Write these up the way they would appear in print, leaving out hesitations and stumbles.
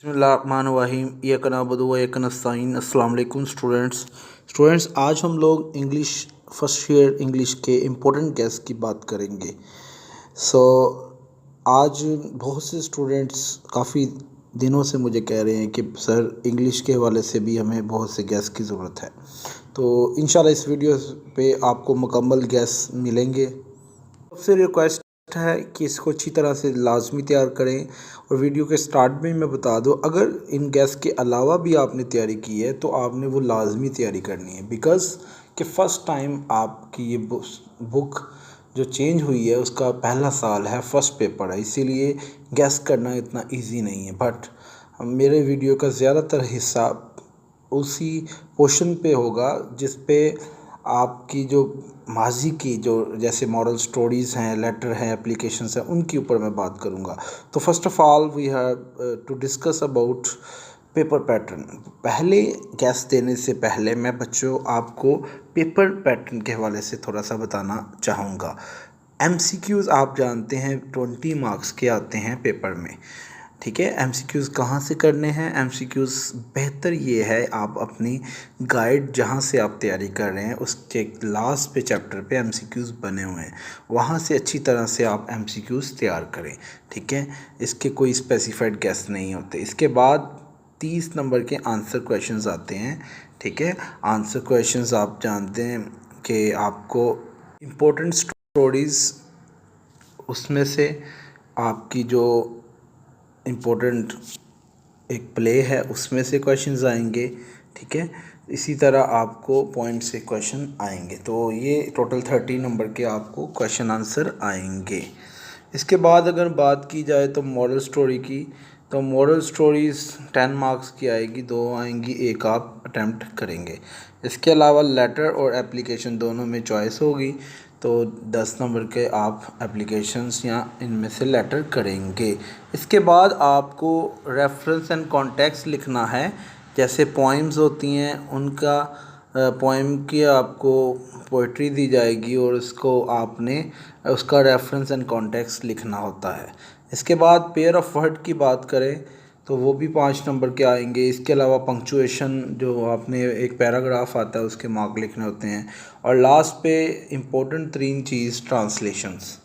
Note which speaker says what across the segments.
Speaker 1: बिस्मिल्लाहिर्रहमानिर्रहीम इय्याका नअबुदु व इय्याका नस्तईन। अस्सलाम वालेकुम स्टूडेंट्स, आज हम लोग इंग्लिश फर्स्ट ईयर इंग्लिश के इम्पोर्टेंट गैस की बात करेंगे। सो आज बहुत से स्टूडेंट्स काफ़ी दिनों से मुझे कह रहे हैं कि सर इंग्लिश के हवाले से भी हमें बहुत से गैस की ज़रूरत है। तो इंशाल्लाह इस वीडियो पे आपको मुकम्मल गैस मिलेंगे। सबसे रिक्वेस्ट है कि इसको अच्छी तरह से लाजमी तैयार करें। और वीडियो के स्टार्ट में मैं बता दूं, अगर इन गैस के अलावा भी आपने तैयारी की है तो आपने वो लाजमी तैयारी करनी है, बिकॉज़ कि फ़र्स्ट टाइम आपकी ये बुक जो चेंज हुई है उसका पहला साल है, फ़र्स्ट पेपर है, इसीलिए गैस करना इतना इजी नहीं है। बट मेरे वीडियो का ज़्यादातर हिस्सा उसी पोर्शन पे होगा जिस पे आपकी जो माजी की जो जैसे मॉडल स्टोरीज़ हैं, लेटर हैं, एप्लीकेशंस हैं, उनके ऊपर मैं बात करूँगा। तो first of all we have to discuss about paper pattern. पहले गैस देने से पहले मैं बच्चों आपको पेपर पैटर्न के हवाले से थोड़ा सा बताना चाहूँगा। एमसीक्यूज़ आप जानते हैं 20 मार्क्स के आते हैं पेपर में, ठीक है। एमसीक्यूज़ कहाँ से करने हैं? एमसीक्यूज़ बेहतर ये है आप अपनी गाइड जहाँ से आप तैयारी कर रहे हैं उसके लास्ट पे चैप्टर पे एमसीक्यूज़ बने हुए हैं, वहाँ से अच्छी तरह से आप एमसीक्यूज़ तैयार करें, ठीक है। इसके कोई स्पेसिफाइड गेस नहीं होते। इसके बाद 30 नंबर के आंसर क्वेश्चंस आते हैं, ठीक है। आंसर क्वेश्चंस आप जानते हैं कि आपको इम्पोर्टेंट स्टोरीज़ उसमें से आपकी जो इम्पोर्टेंट एक प्ले है उसमें से क्वेश्चंस आएंगे, ठीक है। इसी तरह आपको पॉइंट से क्वेश्चन आएंगे, तो ये टोटल 30 नंबर के आपको क्वेश्चन आंसर आएंगे। इसके बाद अगर बात की जाए तो मॉडल स्टोरी की, तो मॉडल स्टोरीज़ 10 मार्क्स की आएगी, 2 आएंगी, 1 आप अटैम्प्ट करेंगे। इसके अलावा लेटर और एप्लीकेशन दोनों में चॉइस होगी, तो 10 नंबर के आप एप्लीकेशंस या इनमें से लेटर करेंगे। इसके बाद आपको रेफरेंस एंड कॉन्टेक्स्ट लिखना है। जैसे पोइम्स होती हैं उनका पोइम की आपको पोइट्री दी जाएगी और उसको आपने उसका रेफरेंस एंड कॉन्टेक्स्ट लिखना होता है। इसके बाद पेयर ऑफ वर्ड की बात करें तो वो भी 5 नंबर के आएंगे। इसके अलावा पंक्चुएशन जो आपने एक पैराग्राफ आता है उसके मार्क लिखने होते हैं। और लास्ट पे इम्पोर्टेंट 3 चीज़ ट्रांसलेशंस।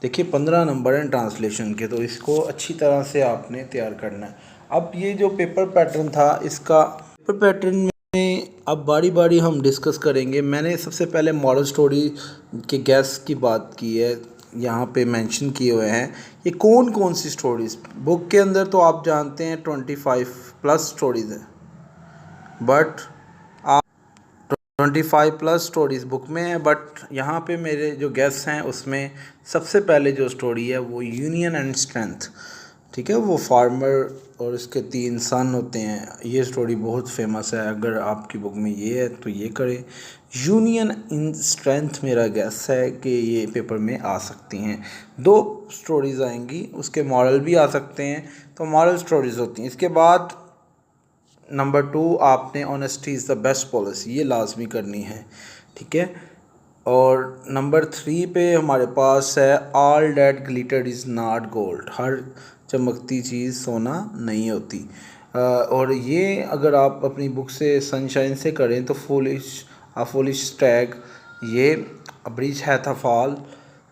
Speaker 1: देखिए 15 नंबर हैं ट्रांसलेशन के, तो इसको अच्छी तरह से आपने तैयार करना है। अब ये जो पेपर पैटर्न था, इसका पेपर पैटर्न में अब बारी बारी हम डिस्कस करेंगे। मैंने सबसे पहले मॉडल स्टोरी के गैस की बात की है, यहाँ पे मेंशन किए हुए हैं ये कौन कौन सी स्टोरीज़ बुक के अंदर। तो आप जानते हैं 25 प्लस स्टोरीज़ हैं, बट 25 प्लस स्टोरीज़ बुक में है, बट यहाँ पे मेरे जो गेस्ट हैं उसमें सबसे पहले जो स्टोरी है वो यूनियन एंड स्ट्रेंथ, ठीक है। वो फार्मर और उसके 3 सन होते हैं, ये स्टोरी बहुत फेमस है। अगर आपकी बुक में ये है तो ये करें। यूनियन इन स्ट्रेंथ मेरा गेस है कि ये पेपर में आ सकती हैं। 2 स्टोरीज़ आएंगी, उसके मॉडल भी आ सकते हैं, तो मॉडल स्टोरीज़ होती हैं। इसके बाद नंबर 2 आपने honesty is the best policy, ये लाजमी करनी है, ठीक है। और नंबर 3 पे हमारे पास है all that glittered is not gold, हर चमकती चीज़ सोना नहीं होती। और ये अगर आप अपनी बुक से सनशाइन से करें तो फुलिश टैग, ये ब्रिज है था फॉल,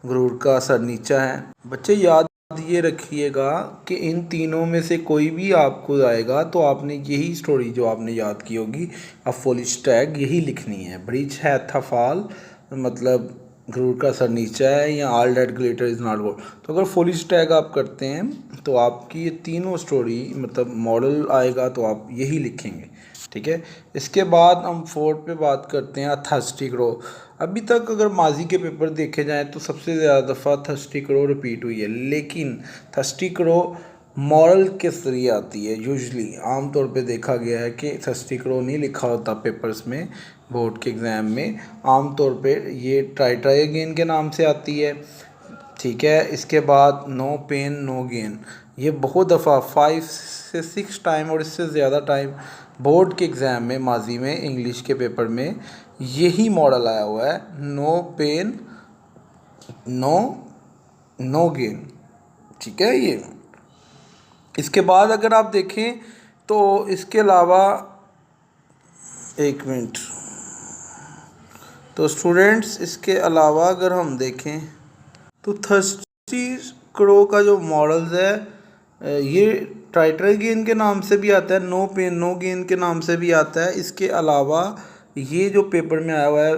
Speaker 1: गुरूर का असर नीचा है। बच्चे याद ये रखिएगा कि इन तीनों में से कोई भी आपको आएगा तो आपने यही स्टोरी जो आपने याद की होगी, अब फुलिश टैग यही लिखनी है। ब्रिज है था फॉल मतलब गुरूर का असर नीचा है, या all that glitter is not gold. तो अगर फुलिश टैग आप करते हैं तो आपकी ये तीनों स्टोरी मतलब मॉडल आएगा तो आप यही लिखेंगे, ठीक है। इसके बाद हम 4 पे बात करते हैं थर्स्टी क्रो। अभी तक अगर माजी के पेपर देखे जाएँ तो सबसे ज़्यादा दफ़ा थर्स्टी क्रो रिपीट हुई है, लेकिन थर्स्टी क्रो मॉरल के ज़रिए आती है। यूजुअली आम तौर पे देखा गया है कि थर्स्टी क्रो नहीं लिखा होता पेपर्स में, बोर्ड के एग्ज़ाम में। आम तौर पे ये ट्राई ट्राई अगेन के नाम से आती है, ठीक है। इसके बाद नो पेन नो गेन, ये बहुत दफ़ा 5 से 6 टाइम और इससे ज़्यादा टाइम बोर्ड के एग्ज़ाम में माजी में इंग्लिश के पेपर में यही मॉडल आया हुआ है, नो पेन नो गेन, ठीक है। ये इसके बाद अगर आप देखें तो इसके अलावा एक मिनट, तो स्टूडेंट्स इसके अलावा अगर हम देखें तो थर्स्टी क्रो का जो मॉडल्स है ये टाइटर गेन के नाम से भी आता है, नो पेन नो गेन के नाम से भी आता है। इसके अलावा ये जो पेपर में आया हुआ है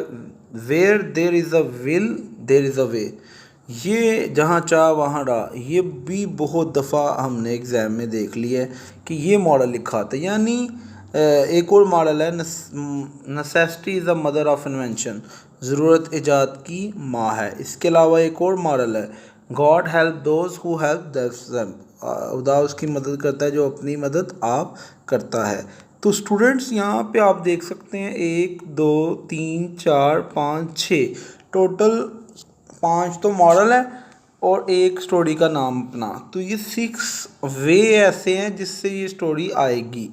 Speaker 1: where there is a will there is a way, ये जहाँ चाह वहाँ राह, ये भी बहुत दफ़ा हमने एग्ज़ाम में देख लिया है कि ये मॉडल लिखा था। यानी एक और मॉडल है necessity is the mother of invention, ज़रूरत ईजाद की माँ है। इसके अलावा एक और मॉडल है God help those who help them, खुदा उसकी मदद करता है जो अपनी मदद आप करता है। तो स्टूडेंट्स यहाँ पे आप देख सकते हैं 1 2 3 4 5 6 टोटल 5 तो मॉडल है और एक स्टोरी का नाम अपना। तो ये 6 वे ऐसे हैं जिससे ये स्टोरी आएगी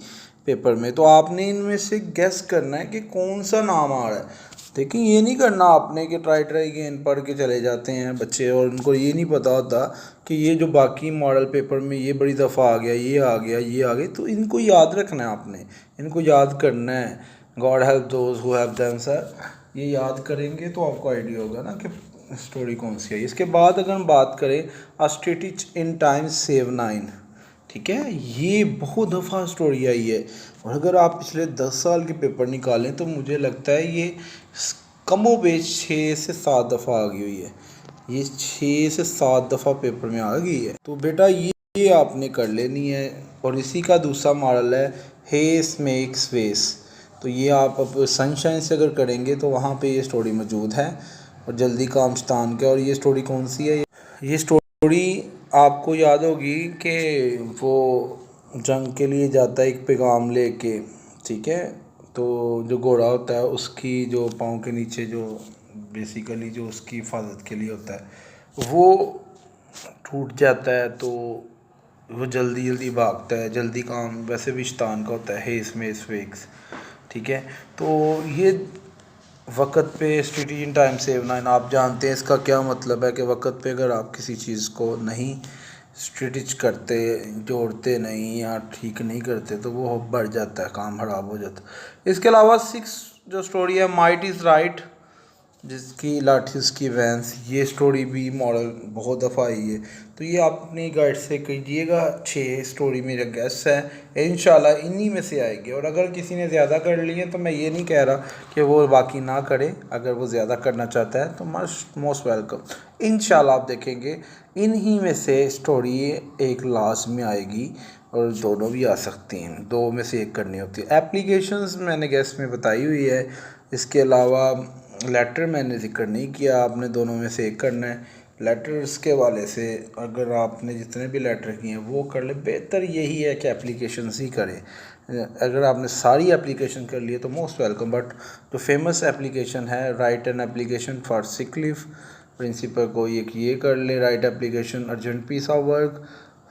Speaker 1: पेपर में। तो आपने इनमें से गेस करना है कि कौन सा नाम आ रहा है। देखिए ये नहीं करना आपने कि ट्राई अगेन पढ़ के चले जाते हैं बच्चे और उनको ये नहीं पता होता कि ये जो बाकी मॉडल पेपर में ये बड़ी दफ़ा आ गया, ये आ गया, ये आ गया। तो इनको याद रखना है आपने, इनको याद करना है। God help those who help them sir, ये याद करेंगे तो आपको आइडिया होगा ना कि स्टोरी कौन सी है। इसके बाद अगर हम बात करें अ स्ट्रेटिच इन टाइम सेव 9, ठीक है, ये बहुत दफ़ा स्टोरी आई है और अगर आप पिछले 10 साल के पेपर निकालें तो मुझे लगता है ये कमो बेश 6 से 7 दफ़ा आ गई हुई है। ये 6 से 7 दफ़ा पेपर में आ गई है। तो बेटा ये आपने कर लेनी है। और इसी का दूसरा मॉडल है हेस मेक्स वेस। तो ये आप अब सनशाइन से अगर करेंगे तो वहाँ पे ये स्टोरी मौजूद है और जल्दी काम शतान के। और ये स्टोरी कौन सी है? ये स्टोरी आपको याद होगी कि वो जंग के लिए जाता है एक पैगाम लेके, ठीक है। तो जो घोड़ा होता है उसकी जो पाँव के नीचे जो बेसिकली जो उसकी हिफाजत के लिए होता है वो टूट जाता है, तो वो जल्दी जल्दी भागता है, जल्दी काम वैसे भी शैतान का होता है, हेस मेस वेक्स, ठीक है। तो ये वक़्त पे स्ट्रेटजी इन टाइम सेव 9 आप जानते हैं इसका क्या मतलब है कि वक़्त पे अगर आप किसी चीज़ को नहीं स्ट्रेटिच करते, जोड़ते नहीं या ठीक नहीं करते तो वो बढ़ जाता है, काम ख़राब हो जाता है। इसके अलावा 6 जो स्टोरी है माइट इज़ राइट, जिसकी लाठी उसकी वैंस, ये स्टोरी भी मॉडल बहुत दफ़ा आई है। तो ये आप अपनी गाइड से कीजिएगा। 6 स्टोरी मेरा गेस है, इंशाल्लाह इन्हीं में से आएगी। और अगर किसी ने ज़्यादा कर ली है तो मैं ये नहीं कह रहा कि वो बाकी ना करे, अगर वो ज़्यादा करना चाहता है तो मोस्ट वेलकम। इंशाल्लाह आप देखेंगे इन्हीं में से स्टोरी एक लास्ट में आएगी और दोनों भी आ सकती हैं, 2 में से एक करनी होती है। एप्लीकेशंस मैंने गेस में बताई हुई है। इसके अलावा लेटर मैंने ज़िक्र नहीं किया, आपने दोनों में से एक करना है। लेटर्स के वाले से अगर आपने जितने भी लेटर किए हैं वो कर ले, बेहतर यही है कि एप्लीकेशंस ही करें। अगर आपने सारी एप्लीकेशन कर लिए तो मोस्ट वेलकम, बट जो फेमस एप्लीकेशन है write an application for sick leave principal को ये कर ले, write application urgent piece of work,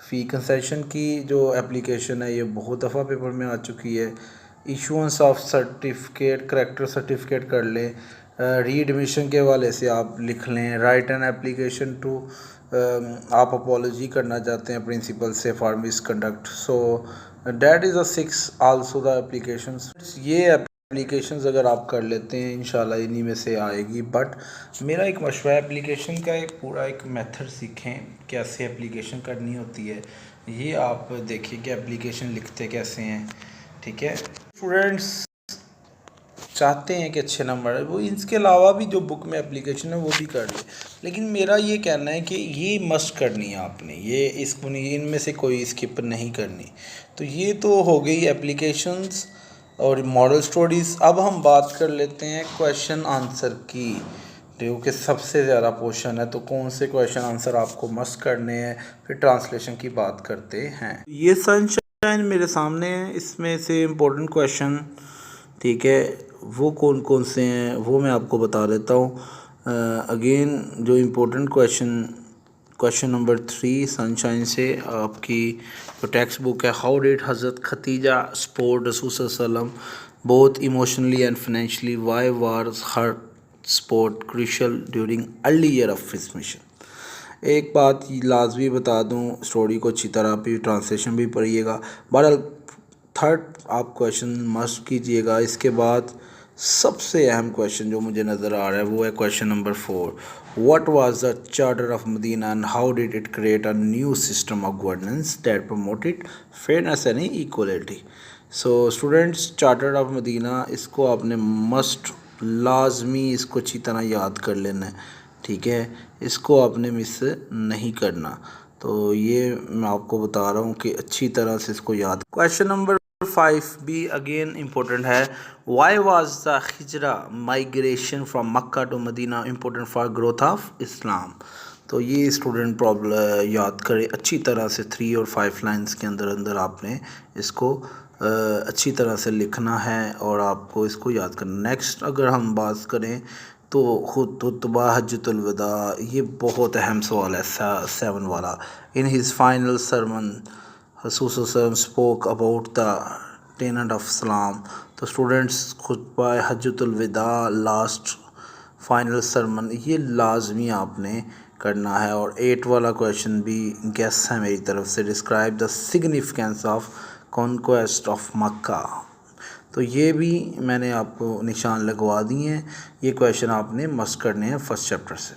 Speaker 1: fee concession की जो एप्लीकेशन है ये बहुत दफ़ा पेपर में आ चुकी है। Issuance of certificate, character certificate कर लें। रीएडमिशन के वाले से आप लिख लें राइट एन एप्लीकेशन टू, आप अपॉलॉजी करना चाहते हैं प्रिंसिपल से for misconduct, so that is a 6 also the applications. ये एप्लीकेशंस अगर आप कर लेते हैं इंशाल्लाह इन्हीं में से आएगी। बट मेरा एक मशवरा है एप्लीकेशन का एक पूरा एक मेथड सीखें, कैसे एप्लीकेशन करनी होती है ये आप देखिए कि एप्लीकेशन लिखते कैसे हैं, ठीक है। स्टूडेंट्स चाहते हैं कि अच्छे नंबर वो इसके अलावा भी जो बुक में एप्लीकेशन है वो भी कर ले, लेकिन मेरा ये कहना है कि ये मस्ट करनी है आपने, ये इसको नहीं, इनमें से कोई स्किप नहीं करनी। तो ये तो हो गई एप्लीकेशंस और मॉडल स्टोरीज़। अब हम बात कर लेते हैं क्वेश्चन आंसर की, जो कि सबसे ज़्यादा पोर्शन है। तो कौन से क्वेश्चन आंसर आपको मस्ट करने हैं, फिर ट्रांसलेशन की बात करते हैं। ये सनशाइन मेरे सामने है, इसमें से इम्पोर्टेंट क्वेश्चन, ठीक है, वो कौन कौन से हैं वो मैं आपको बता देता हूँ। अगेन जो इम्पोर्टेंट क्वेश्चन नंबर 3 सनशाइन से आपकी जो टेक्स्ट बुक है, हाउ डिड हज़रत खतीजा सपोर्ट रसूल सल्लम both emotionally and financially, why was her support crucial during early year of his mission. एक बात लाजमी बता दूं, स्टोरी को अच्छी तरह भी ट्रांसलेशन भी पढ़िएगा। बहरहाल थर्ड आप क्वेश्चन मस्ट कीजिएगा। इसके बाद सबसे अहम क्वेश्चन जो मुझे नज़र आ रहा है वो है question number 4। What was the charter of Medina and how did it create a new system of governance that promoted fairness and equality. So students, charter of Medina इसको आपने मस्ट लाजमी इसको अच्छी तरह याद कर लेना है, ठीक है। इसको आपने मिस नहीं करना। तो ये मैं आपको बता रहा हूँ कि अच्छी तरह से इसको याद। क्वेश्चन नंबर 5 भी अगेन इम्पोर्टेंट है। Why was the Hijra migration from Mecca to Medina important for growth of Islam. तो ये स्टूडेंट प्रॉब्लम याद करें अच्छी तरह से। 3 और 5 लाइंस के अंदर अंदर आपने इसको अच्छी तरह से लिखना है और आपको इसको याद करना। नेक्स्ट अगर हम बात करें तो खुतबा हज्जतुल विदा, ये बहुत अहम सवाल है 7 वाला। इन हिज फाइनल सरमन रसूल spoke about the Tenet of Islam. तो स्टूडेंट्स, खुतबा हज्जतुल विदा लास्ट फाइनल सरमन ये लाजमी आपने करना है। और 8 वाला क्वेश्चन भी गेस है मेरी तरफ से। Describe the significance of conquest of Mecca. तो ये भी मैंने आपको निशान लगवा दिए हैं। ये क्वेश्चन आपने मस्ट करने हैं फर्स्ट चैप्टर से।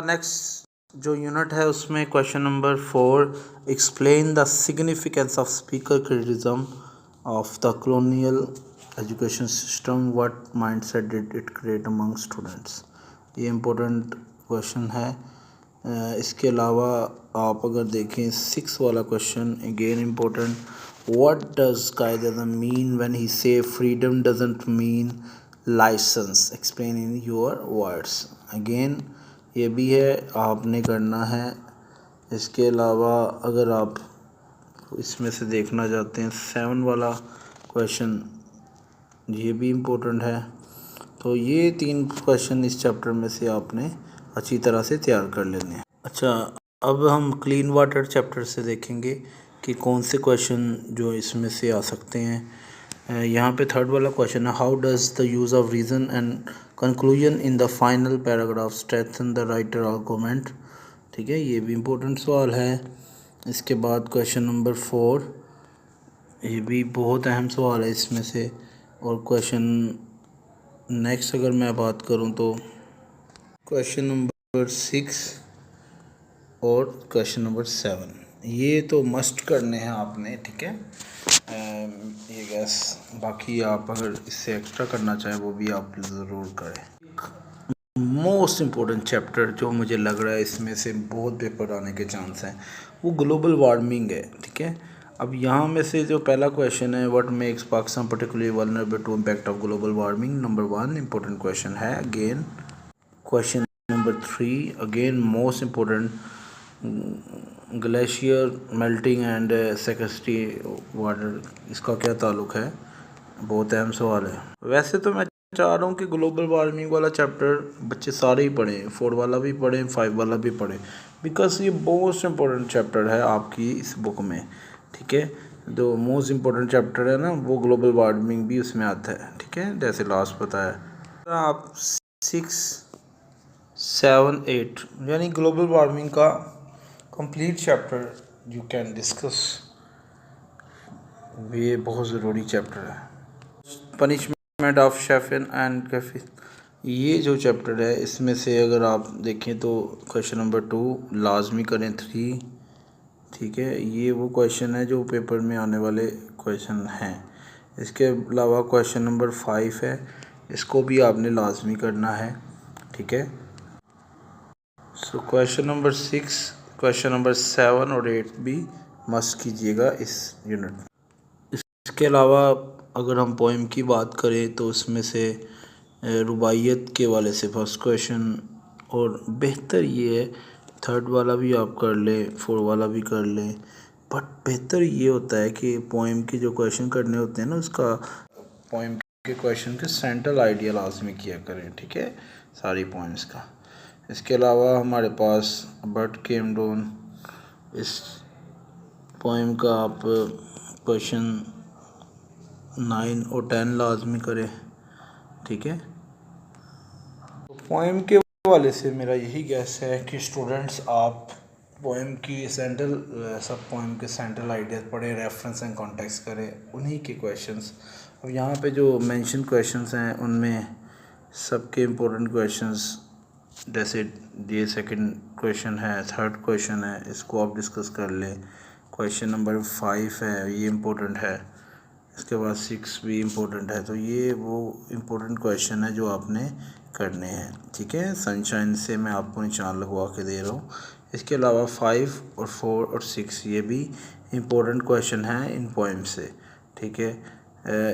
Speaker 1: नेक्स्ट जो यूनिट है उसमें question number 4, explain the significance of speaker criticism of the colonial education system, what mindset did it create among students. ये इम्पोर्टेंट क्वेश्चन है। इसके अलावा आप अगर देखें 6 वाला question again important. What does Qaeda mean when he say freedom doesn't mean license? Explain in your words. Again ये भी है आपने करना है। इसके अलावा अगर आप इसमें से देखना चाहते हैं 7 वाला क्वेश्चन, ये भी इम्पोर्टेंट है। तो ये 3 क्वेश्चन इस चैप्टर में से आपने अच्छी तरह से तैयार कर लेने हैं। अच्छा, अब हम क्लीन वाटर चैप्टर से देखेंगे कि कौन से क्वेश्चन जो इसमें से आ सकते हैं। यहाँ पे 3rd वाला क्वेश्चन है, how does the use of reason and conclusion in the final paragraph strengthen the writer argument. ठीक है, ये भी इम्पोर्टेंट सवाल है। इसके बाद क्वेश्चन नंबर 4, ये भी बहुत अहम सवाल है इसमें से। और क्वेश्चन नेक्स्ट अगर मैं बात करूँ तो क्वेश्चन नंबर 6 और क्वेश्चन नंबर 7 ये तो मस्ट करने हैं आपने, ठीक है। ये गैस बाकी आप अगर इससे एक्स्ट्रा करना चाहें वो भी आप ज़रूर करें। मोस्ट इम्पोर्टेंट चैप्टर जो मुझे लग रहा है इसमें से बहुत पेपर आने के चांस हैं वो ग्लोबल वार्मिंग है, ठीक है। अब यहाँ में से जो पहला क्वेश्चन है, what makes Pakistan particularly vulnerable to impact of global warming, number 1 important question है। Again question number 3 again most important, glacier melting and sequestered water, इसका क्या ताल्लुक़ है, बहुत अहम सवाल है। वैसे तो मैं चाह रहा हूँ कि ग्लोबल वार्मिंग वाला चैप्टर बच्चे सारे ही पढ़ें, 4 वाला भी पढ़ें, 5 वाला भी पढ़ें, बिकॉज ये मोस्ट इम्पोर्टेंट चैप्टर है आपकी इस बुक में, ठीक है। जो मोस्ट इम्पोर्टेंट चैप्टर है ना वो ग्लोबल वार्मिंग भी उसमें आता है, ठीक है, जैसे लास्ट बताया। आप 6, 7, 8 यानी ग्लोबल वार्मिंग का complete chapter you can discuss. ये बहुत ज़रूरी चैप्टर है। पनिशमेंट ऑफ शेफिन एंड कैफिन, ये जो चैप्टर है इसमें से अगर आप देखें तो क्वेश्चन नंबर 2 लाजमी करें 3, ठीक है। ये वो क्वेश्चन है जो पेपर में आने वाले क्वेश्चन हैं। इसके अलावा क्वेश्चन नंबर 5 है, इसको भी आपने लाजमी करना है, ठीक है। So question number 6, question number 7 और 8 भी मस्ट कीजिएगा इस यूनिट। इसके अलावा अगर हम पोइम की बात करें तो उसमें से रुबाइयत के वाले से फर्स्ट क्वेश्चन, और बेहतर ये है 3rd वाला भी आप कर लें, 4 वाला भी कर लें, बट बेहतर ये होता है कि पोइम के जो क्वेश्चन करने होते हैं ना उसका पोइम के क्वेश्चन के सेंट्रल आइडिया लाजमी किया करें, ठीक है, सारी पॉइंट्स का। इसके अलावा हमारे पास बर्ड केम डाउन, इस पोइम का आप क्वेश्चन 9 और 10 लाजमी करें, ठीक है। पोइम के वाले से मेरा यही गैस है कि स्टूडेंट्स आप पोएम की सेंट्रल सब पोएम के सेंट्रल आइडियाज पढ़ें, रेफरेंस एंड कॉन्टेक्स्ट करें, उन्हीं के क्वेश्चंस। अब यहाँ पे जो मेंशन क्वेश्चंस हैं उनमें सबके इम्पोर्टेंट क्वेश्चंस, जैसे ये सेकंड क्वेश्चन है, थर्ड क्वेश्चन है, इसको आप डिस्कस कर लें। क्वेश्चन नंबर 5 है, ये इम्पोर्टेंट है। इसके बाद 6 भी इम्पोर्टेंट है। तो ये वो इम्पोर्टेंट क्वेश्चन है जो आपने करने हैं, ठीक है। सनशाइन से मैं आपको निशान लगवा के दे रहा हूँ। इसके अलावा 5 और 4 और 6 ये भी इम्पोर्टेंट क्वेश्चन हैं इन पोएम से, ठीक है।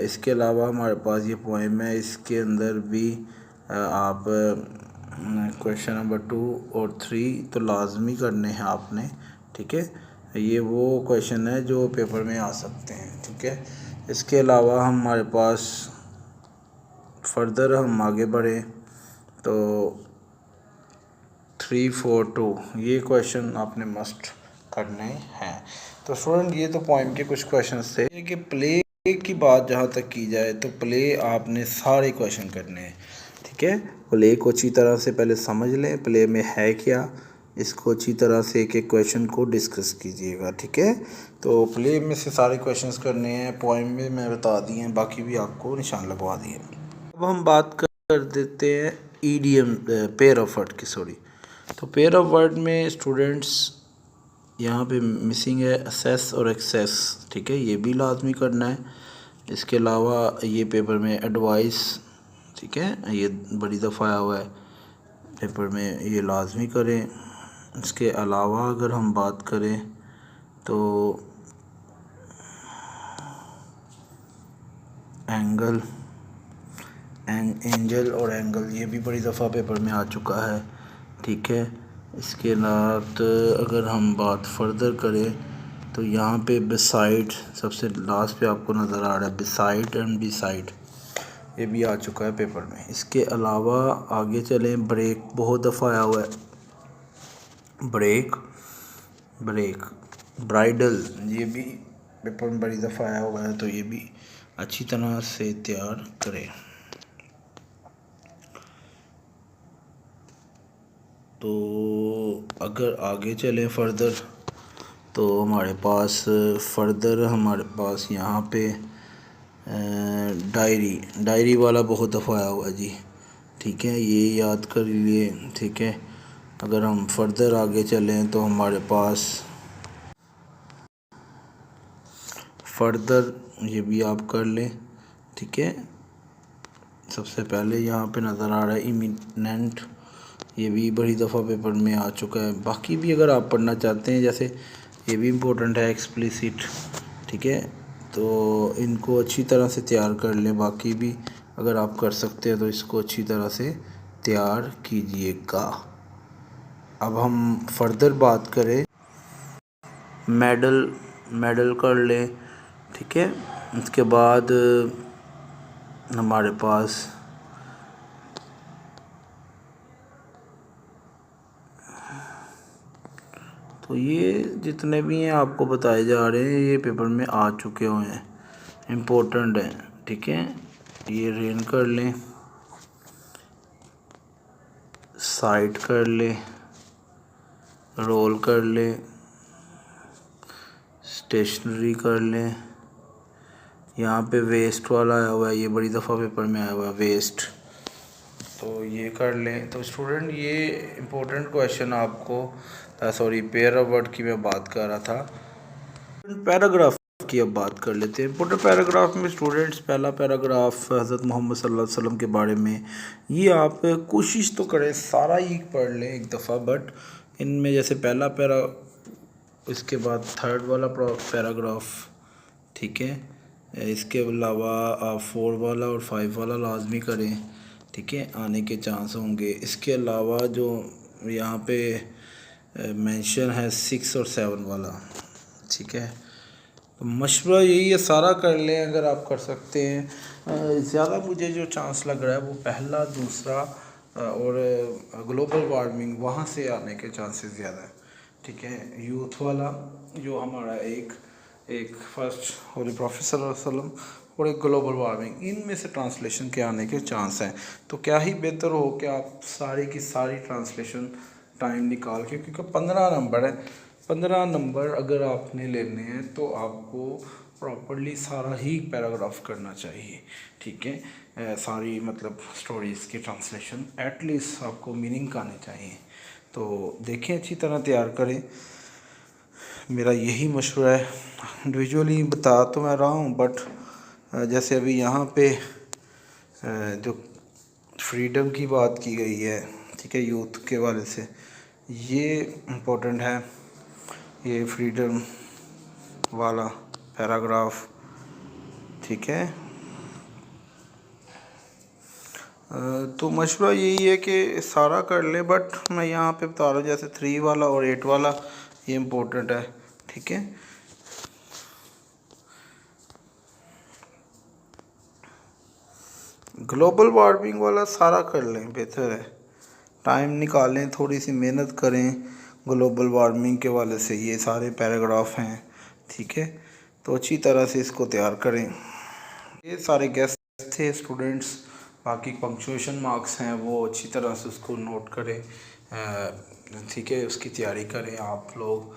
Speaker 1: इसके अलावा हमारे पास ये पोएम है, इसके अंदर भी आप क्वेश्चन नंबर 2 और 3 तो लाजमी करने हैं आपने, ठीक है। ये वो क्वेश्चन है जो पेपर में आ सकते हैं, ठीक है। इसके अलावा हमारे पास फर्दर हम आगे बढ़े तो 3, 4, 2 ये क्वेश्चन आपने मस्ट करने हैं। तो स्टूडेंट ये तो पोएम के कुछ क्वेश्चंस थे कि प्ले की बात जहाँ तक की जाए तो प्ले आपने सारे क्वेश्चन करने हैं, ठीक है। प्ले को अच्छी तरह से पहले समझ लें, प्ले में है क्या, इसको अच्छी तरह से एक एक क्वेश्चन को डिस्कस कीजिएगा, ठीक है। तो प्ले में से सारे क्वेश्चंस करने हैं, पोएम में मैं बता दिए हैं, बाकी भी आपको निशान लगवा दिए। अब हम बात कर देते हैं ईडीएम, पेयर ऑफ वर्ड की, सॉरी। तो पेयर ऑफ वर्ड में स्टूडेंट्स यहाँ पे मिसिंग है असेस और एक्सेस, ठीक है, ये भी लाजमी करना है। इसके अलावा ये पेपर में एडवाइस, ठीक है, ये बड़ी दफ़ा आया हुआ है पेपर में, ये लाजमी करें। इसके अलावा अगर हम बात करें तो एंगल, एंजल और एंगल ये भी बड़ी दफ़ा पेपर में आ चुका है, ठीक है। इसके बाद अगर हम बात फर्दर करें तो यहाँ पे बिसाइड सबसे लास्ट पे आपको नज़र आ रहा है, बिसाइड एंड बिसाइड ये भी आ चुका है पेपर में। इसके अलावा आगे चलें, ब्रेक बहुत दफ़ा आया हुआ है, ब्रेक, ब्रेक, ब्राइडल ये भी पेपर में बड़ी दफ़ा आया हुआ है, तो ये भी अच्छी तरह से तैयार करें। तो अगर आगे चलें फर्दर तो हमारे पास यहाँ पे डायरी वाला बहुत दफ़ा आया हुआ जी, ठीक है, ये याद कर लिए, ठीक है। अगर हम फर्दर आगे चलें तो हमारे पास फर्दर ये भी आप कर लें, ठीक है। सबसे पहले यहाँ पे नज़र आ रहा है इमिनेंट, ये भी बड़ी दफ़ा पेपर में आ चुका है। बाकी भी अगर आप पढ़ना चाहते हैं, जैसे ये भी इम्पोर्टेंट है एक्सप्लिसिट, ठीक है, तो इनको अच्छी तरह से तैयार कर लें। बाकी भी अगर आप कर सकते हैं तो इसको अच्छी तरह से तैयार कीजिएगा। अब हम फर्दर बात करें, मेडल कर लें, ठीक है। उसके बाद हमारे पास तो ये जितने भी हैं आपको बताए जा रहे हैं, ये पेपर में आ चुके हुए हैं, इम्पोर्टेंट हैं, ठीक है। ये रेन कर लें, साइड कर लें, रोल कर लें, स्टेशनरी कर लें। यहाँ पे वेस्ट वाला आया हुआ है, ये बड़ी दफ़ा पेपर में आया हुआ है वेस्ट, तो ये कर लें। तो स्टूडेंट ये इम्पोर्टेंट क्वेश्चन आपको सॉरी पेयर ऑफ वर्ड की मैं बात कर रहा था। पैराग्राफ की अब बात कर लेते हैं। इम्पोर्टेंट पैराग्राफ में स्टूडेंट्स पहला पैराग्राफ हज़रत मोहम्मद सल्लल्लाहु अलैहि वसल्लम के बारे में, ये आप कोशिश तो करें सारा ही पढ़ लें एक दफ़ा, बट इनमें जैसे पहला पैरा, इसके बाद थर्ड वाला पैराग्राफ, ठीक है। इसके अलावा आप 4 वाला और 5 वाला लाजमी करें, ठीक है, आने के चांस होंगे। इसके अलावा जो यहाँ पे मेंशन है 6 और 7 वाला, ठीक है। तो मशवरा यही है सारा कर लें अगर आप कर सकते हैं। ज़्यादा मुझे जो चांस लग रहा है वो पहला, दूसरा और ग्लोबल वार्मिंग वहाँ से आने के चांसेस ज़्यादा है, ठीक है। यूथ वाला जो हमारा एक एक फर्स्ट होली प्रॉफिट सल्लल्लाहु अलैहि वसल्लम और एक ग्लोबल वार्मिंग, इनमें से ट्रांसलेशन के आने के चांस हैं। तो क्या ही बेहतर हो कि आप सारी की सारी ट्रांसलेशन टाइम निकाल के, क्योंकि 15 नंबर है, 15 नंबर अगर आपने लेने हैं तो आपको प्रॉपरली सारा ही पैराग्राफ करना चाहिए, ठीक है। सारी मतलब स्टोरीज़ की ट्रांसलेशन एटलीस्ट आपको मीनिंग का आने चाहिए। तो देखें, अच्छी तरह तैयार करें, मेरा यही मशवरा है। इंडिविजुअली बता तो मैं रहा हूँ, बट जैसे अभी यहाँ पे जो फ्रीडम की बात की गई है, ठीक है, यूथ के वाले से, ये इम्पोर्टेंट है, ये फ्रीडम वाला पैराग्राफ, ठीक है। तो मशवरा यही है कि सारा कर लें, बट मैं यहाँ पे बता रहा हूँ जैसे 3 वाला और 8 वाला ये इम्पोर्टेंट है, ठीक है। ग्लोबल वार्मिंग वाला सारा कर लें, बेहतर है, टाइम निकालें, थोड़ी सी मेहनत करें। ग्लोबल वार्मिंग के वाले से ये सारे पैराग्राफ हैं, ठीक है, तो अच्छी तरह से इसको तैयार करें। ये सारे गेस्ट थे स्टूडेंट्स, बाकी पंक्चुएशन मार्क्स हैं वो अच्छी तरह से उसको नोट करें, ठीक है, उसकी तैयारी करें। आप लोग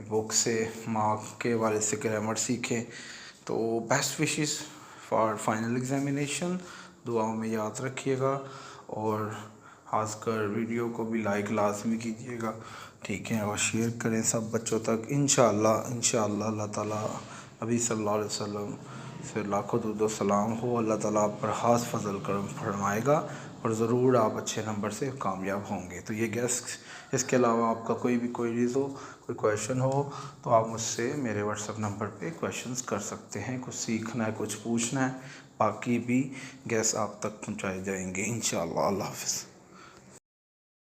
Speaker 1: बुक से मार्क के वाले से ग्रामर सीखें। तो best wishes for final examination, दुआओं में याद रखिएगा, और खासकर वीडियो को भी लाइक लाजमी कीजिएगा, ठीक है, और शेयर करें सब बच्चों तक। इंशाअल्लाह अल्लाह ताला नबी सल्लल्लाहु अलैहि वसल्लम से लाखों दुरूद व सलाम हो, अल्लाह ताला आप पर ख़ास फजल करम फरमाएगा और ज़रूर आप अच्छे नंबर से कामयाब होंगे। तो ये गेस्ट, इसके अलावा आपका कोई भी क्वेरीज़ हो, कोई क्वेश्चन हो, तो आप मुझसे मेरे व्हाट्सएप नंबर पे क्वेश्चंस कर सकते हैं। कुछ सीखना है, कुछ पूछना है, बाकी भी गेस्ट आप तक पहुंचाए जाएंगे इंशाअल्लाह। अल्लाह हाफ़िज़।